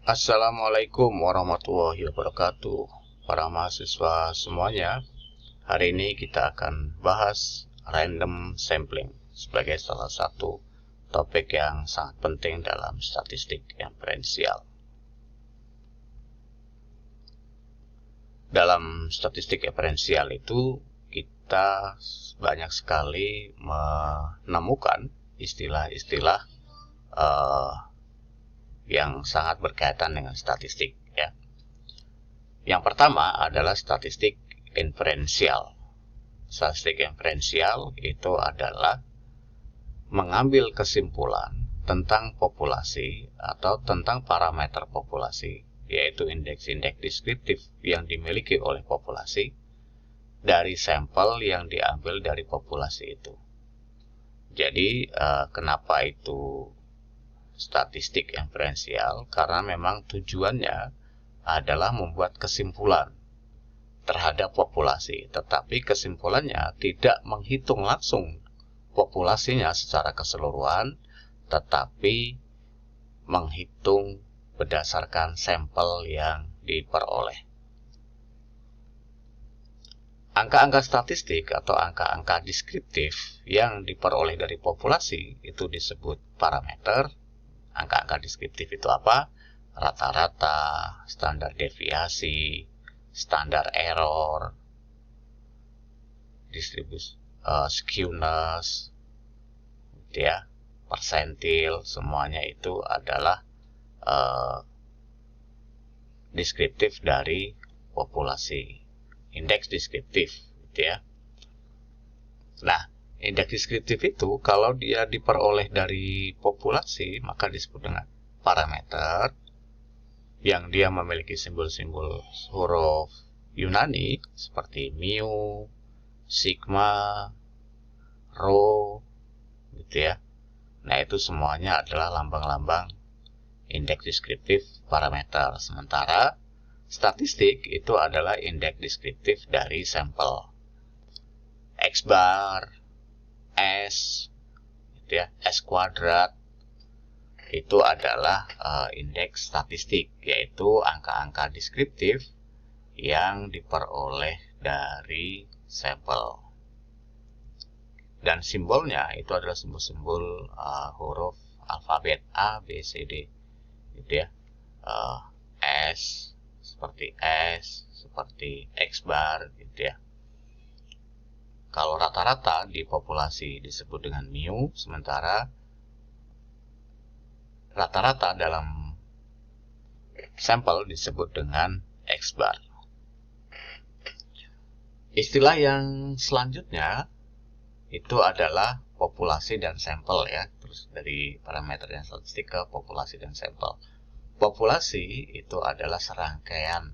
Assalamualaikum warahmatullahi wabarakatuh. Para mahasiswa semuanya, hari ini kita akan bahas random sampling sebagai salah satu topik yang sangat penting dalam statistik inferensial. Dalam statistik inferensial itu kita banyak sekali menemukan istilah-istilah yang sangat berkaitan dengan statistik, ya. Yang pertama adalah statistik inferensial. Statistik inferensial itu adalah mengambil kesimpulan tentang populasi atau tentang parameter populasi, yaitu indeks-indeks deskriptif yang dimiliki oleh populasi dari sampel yang diambil dari populasi itu. Jadi, kenapa itu statistik inferensial? Karena memang tujuannya adalah membuat kesimpulan terhadap populasi, tetapi kesimpulannya tidak menghitung langsung populasinya secara keseluruhan, tetapi menghitung berdasarkan sampel yang diperoleh. Angka-angka statistik atau angka-angka deskriptif yang diperoleh dari populasi itu disebut parameter. Angka-angka deskriptif itu apa? Rata-rata, standar deviasi, standar error, distribusi, skewness, gitu ya, persentil, semuanya itu adalah deskriptif dari populasi. Indeks deskriptif, gitu ya. Nah, indeks deskriptif itu kalau dia diperoleh dari populasi maka disebut dengan parameter yang dia memiliki simbol-simbol huruf Yunani seperti mu, sigma, rho, gitu ya. Nah, itu semuanya adalah lambang-lambang indeks deskriptif parameter. Sementara statistik itu adalah indeks deskriptif dari sampel. X bar, S, gitu ya, S kuadrat, itu adalah indeks statistik, yaitu angka-angka deskriptif yang diperoleh dari sampel. Dan simbolnya itu adalah simbol-simbol huruf alfabet A, B, C, D, gitu ya. S, seperti X bar, gitu ya. Kalau rata-rata di populasi disebut dengan mu, sementara rata-rata dalam sampel disebut dengan X bar. Istilah yang selanjutnya itu adalah populasi dan sampel, ya. Terus dari parameter dan statistik ke populasi dan sampel. Populasi itu adalah serangkaian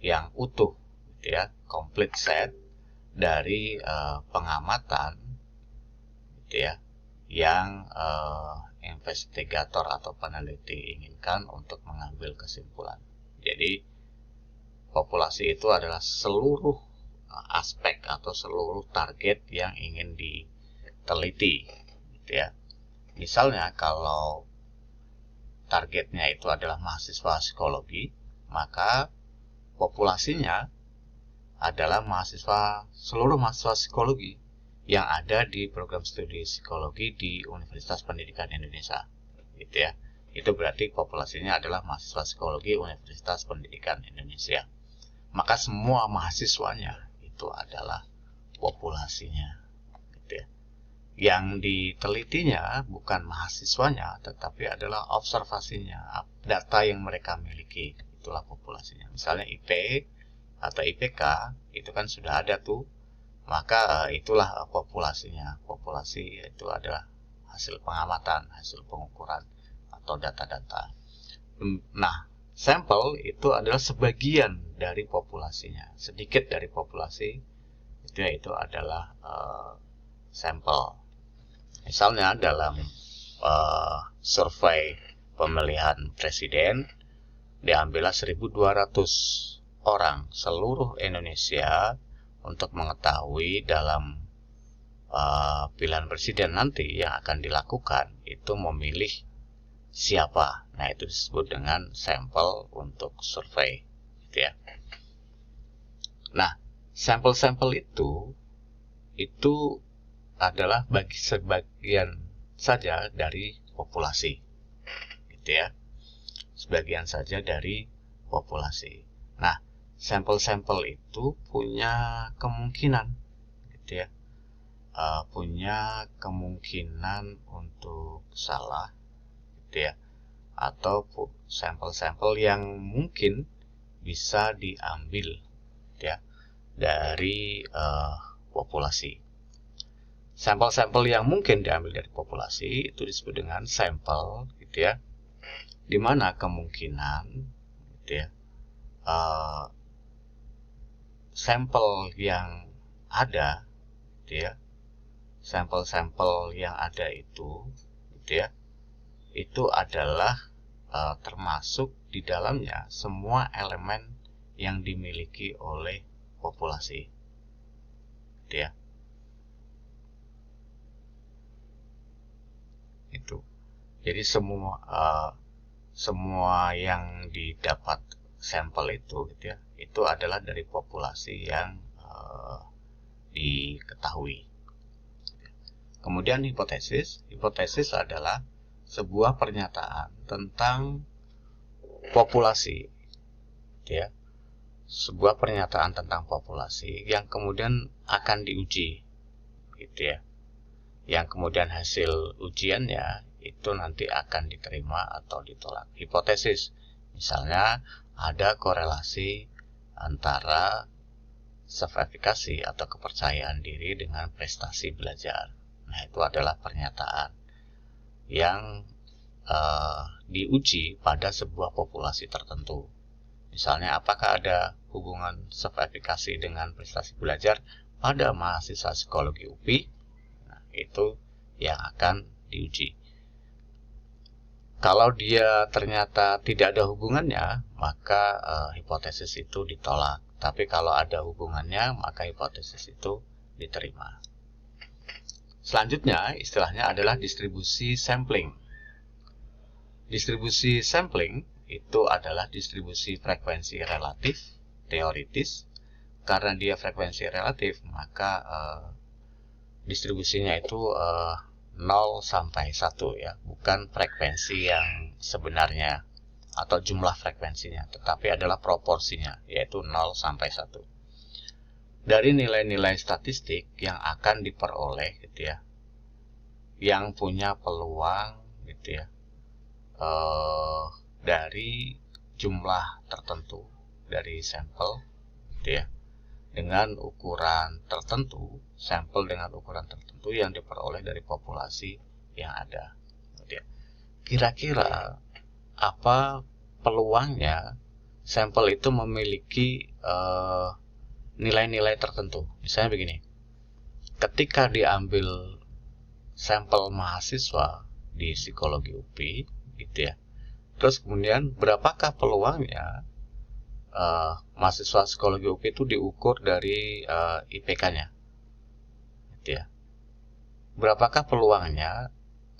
yang utuh, gitu ya, complete set dari pengamatan, gitu ya, yang investigator atau peneliti inginkan untuk mengambil kesimpulan. Jadi populasi itu adalah seluruh aspek atau seluruh target yang ingin diteliti, gitu ya. Misalnya kalau targetnya itu adalah mahasiswa psikologi, maka populasinya adalah seluruh mahasiswa psikologi yang ada di program studi psikologi di Universitas Pendidikan Indonesia, gitu ya. Itu berarti populasinya adalah mahasiswa psikologi Universitas Pendidikan Indonesia. Maka semua mahasiswanya itu adalah populasinya, gitu ya. Yang ditelitinya bukan mahasiswanya, tetapi adalah observasinya, data yang mereka miliki, itulah populasinya. Misalnya IP atau IPK, itu kan sudah ada tuh, maka itulah populasinya. Populasi itu adalah hasil pengamatan, hasil pengukuran, atau data-data. Nah, sampel itu adalah sebagian dari populasinya, sedikit dari populasi, itu adalah sampel. Misalnya dalam survei pemilihan presiden diambillah 1.200 orang seluruh Indonesia untuk mengetahui dalam pilihan presiden nanti yang akan dilakukan itu memilih siapa. Nah, itu disebut dengan sampel untuk survei, gitu ya. Nah, sampel-sampel itu adalah bagi sebagian saja dari populasi, gitu ya. Sebagian saja dari populasi. Nah, sampel-sampel itu punya kemungkinan, gitu ya, punya kemungkinan untuk salah, gitu ya, atau sampel-sampel yang mungkin bisa diambil, gitu ya, dari populasi. Sampel-sampel yang mungkin diambil dari populasi itu disebut dengan sampel, gitu ya, di mana kemungkinan, gitu ya, sampel yang ada, gitu ya, sampel-sampel yang ada itu, gitu ya, itu adalah termasuk di dalamnya semua elemen yang dimiliki oleh populasi, gitu ya. Itu. Jadi semua yang didapat sampel itu, gitu ya, itu adalah dari populasi yang diketahui. Kemudian hipotesis adalah sebuah pernyataan tentang populasi, gitu ya, sebuah pernyataan tentang populasi yang kemudian akan diuji, gitu ya, yang kemudian hasil ujiannya itu nanti akan diterima atau ditolak. Hipotesis, misalnya ada korelasi antara self-efficacy atau kepercayaan diri dengan prestasi belajar. Nah, itu adalah pernyataan yang diuji pada sebuah populasi tertentu. Misalnya, apakah ada hubungan self-efficacy dengan prestasi belajar pada mahasiswa psikologi UPI? Nah, itu yang akan diuji. Kalau dia ternyata tidak ada hubungannya, maka hipotesis itu ditolak. Tapi kalau ada hubungannya, maka hipotesis itu diterima. Selanjutnya, istilahnya adalah distribusi sampling. Distribusi sampling itu adalah distribusi frekuensi relatif, teoritis. Karena dia frekuensi relatif, maka distribusinya itu 0 sampai 1 ya, bukan frekuensi yang sebenarnya atau jumlah frekuensinya, tetapi adalah proporsinya, yaitu 0 sampai 1. Dari nilai-nilai statistik yang akan diperoleh, gitu ya, yang punya peluang, gitu ya, dari jumlah tertentu dari sampel, gitu ya, dengan ukuran tertentu, sampel dengan ukuran tertentu yang diperoleh dari populasi yang ada, gitu ya. Kira-kira apa peluangnya sampel itu memiliki nilai-nilai tertentu? Misalnya begini, ketika diambil sampel mahasiswa di psikologi UPI, gitu ya, terus kemudian berapakah peluangnya mahasiswa psikologi UPI itu diukur dari IPK-nya, gitu ya. Berapakah peluangnya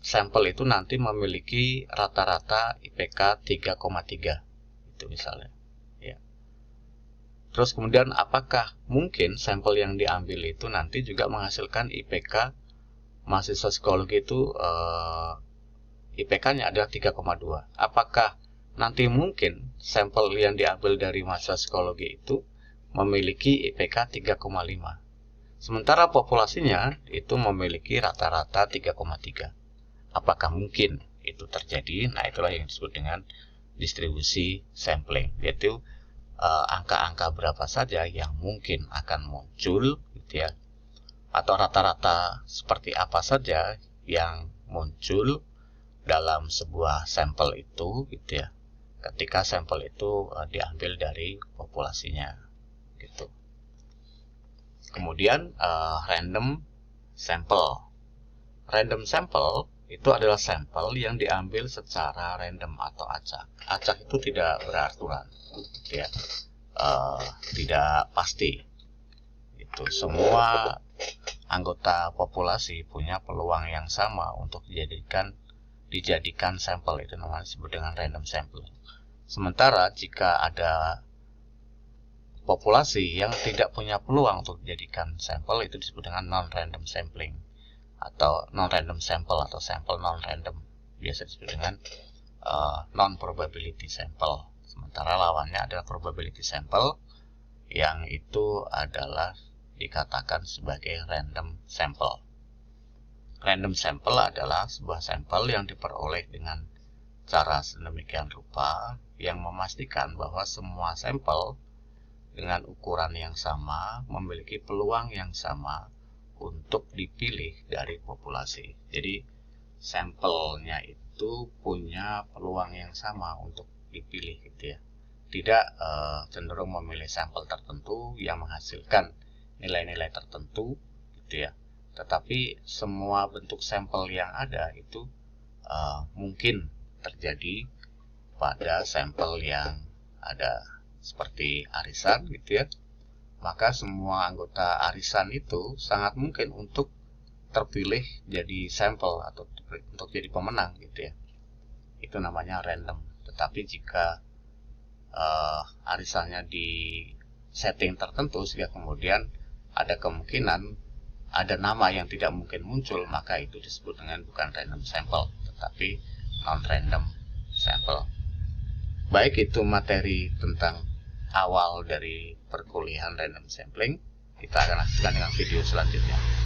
sampel itu nanti memiliki rata-rata IPK 3,3, itu misalnya, ya. Terus kemudian apakah mungkin sampel yang diambil itu nanti juga menghasilkan IPK mahasiswa psikologi itu IPK-nya adalah 3,2. Apakah nanti mungkin sampel yang diambil dari mahasiswa psikologi itu memiliki IPK 3,5. Sementara populasinya itu memiliki rata-rata 3,3. Apakah mungkin itu terjadi? Nah, itulah yang disebut dengan distribusi sampling, yaitu angka-angka berapa saja yang mungkin akan muncul, gitu ya, atau rata-rata seperti apa saja yang muncul dalam sebuah sampel itu, gitu ya, ketika sampel itu diambil dari populasinya, gitu. Kemudian random sample. Random sample itu adalah sampel yang diambil secara random atau acak. Acak itu tidak beraturan, gitu ya, tidak pasti. Itu semua anggota populasi punya peluang yang sama untuk dijadikan dijadikan sampel, itu namanya disebut dengan random sample. Sementara jika ada populasi yang tidak punya peluang untuk dijadikan sampel, itu disebut dengan non-random sampling atau non-random sample atau sample non-random, biasa disebut dengan non-probability sample. Sementara lawannya adalah probability sample, yang itu adalah dikatakan sebagai random sample. Random sample adalah sebuah sampel yang diperoleh dengan cara sedemikian rupa yang memastikan bahwa semua sampel dengan ukuran yang sama memiliki peluang yang sama untuk dipilih dari populasi. Jadi sampelnya itu punya peluang yang sama untuk dipilih gitu ya. Tidak cenderung memilih sampel tertentu yang menghasilkan nilai-nilai tertentu gitu ya. Tetapi semua bentuk sampel yang ada itu mungkin terjadi pada sampel yang ada seperti arisan gitu ya. Maka semua anggota arisan itu sangat mungkin untuk terpilih jadi sampel atau untuk jadi pemenang gitu ya. Itu namanya random. Tetapi jika arisannya di setting tertentu sehingga kemudian ada kemungkinan ada nama yang tidak mungkin muncul, maka itu disebut dengan bukan random sample tetapi non-random sample. Baik, itu materi tentang awal dari perkuliahan random sampling. Kita akan lanjutkan dengan video selanjutnya.